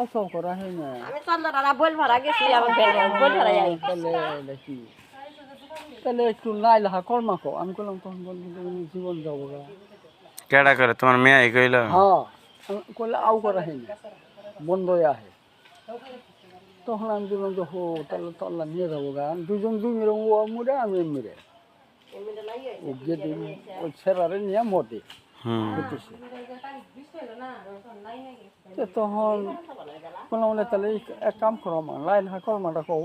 আশা করা হয় না। আমি চন্দ্রারা বল ভাড়া গেছি আমার বল ভাড়া যাই তাহলে কি তাহলে একটু নাই লাহা কর্মাকো আমি করলাম তখন বলবো জীবন যাবো গা। কেডা করে তোমার মেয়ে কইল? হ্যাঁ করলে আউ করা হয়নি বন্ধ হয়ে আহে তখন আমি বললাম যে হো তাহলে তো আল্লাহ নিয়ে যাবো গা দুজন দুই মেরে ও মুড়ে আমি মেরে ও গেটে ওই ছেড়ারে নিয়ে মদে হতেছে তখন বললাম বলে তাহলে এক কাম করো আমার লাইন হা কর্মাটা কও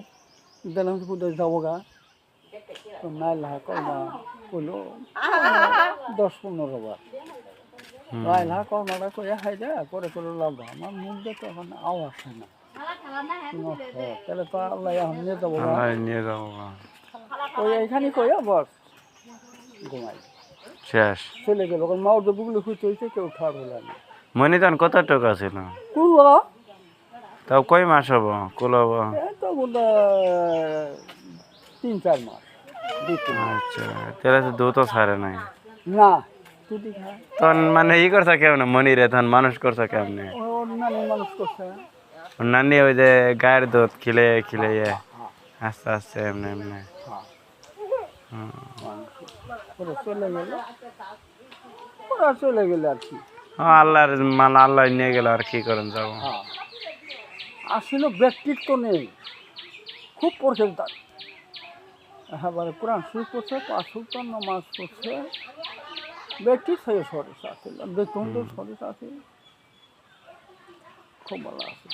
দিলাম কোথায় যাবো গা তো নাই লাহা কর্মা কইলো 10-15 বার লাইন হা কর্মাটা কইয়া হাই যা করে করে লাভ আমার মুখ দেখে এখন আও আসে না তাহলে তো আল্লাহ নিয়ে যাবো গা নিয়ে যাবো গা। ওই এইখানে কইয়া বস ঘুমাই শেষ। চলে গেল কারণ মাও তো বুগলে খুঁজতে হয়েছে কেউ ঠার হলো না মনিতন কত টাকা ছিল? কোন বলা তাও কয় মাস হবো কুলাব? এই তো বোধ 3-4 মাস 2-3 মাস আচ্ছা তাহলে তো দুধও ছাড়ে নাই। না তুই খা তখন মানে ই করছে কেমন মনিরে তখন মানুষ করছে কেমনে? ওর নানি মানুষ করছে নানি ওই যে গায়ের দুধ খিলে খিলে আস্তে আস্তে এমনি এমনি ওরা চলে গেল ওরা চলে গেলে আর কি আল্লাহর মানে আল্লাহ নিয়ে গেল আর কি করেন যাবো। হ্যাঁ আসলে ব্যক্তিত্ব নেই খুব পড়ছে তার এবারে কোরআন শরীফ পড়ছে 5 ওয়াক্ত নামাজ পড়ছে ব্যক্তি সে সরিষা আছে বেতন তো সরিষা আছে খুব ভালো আছে।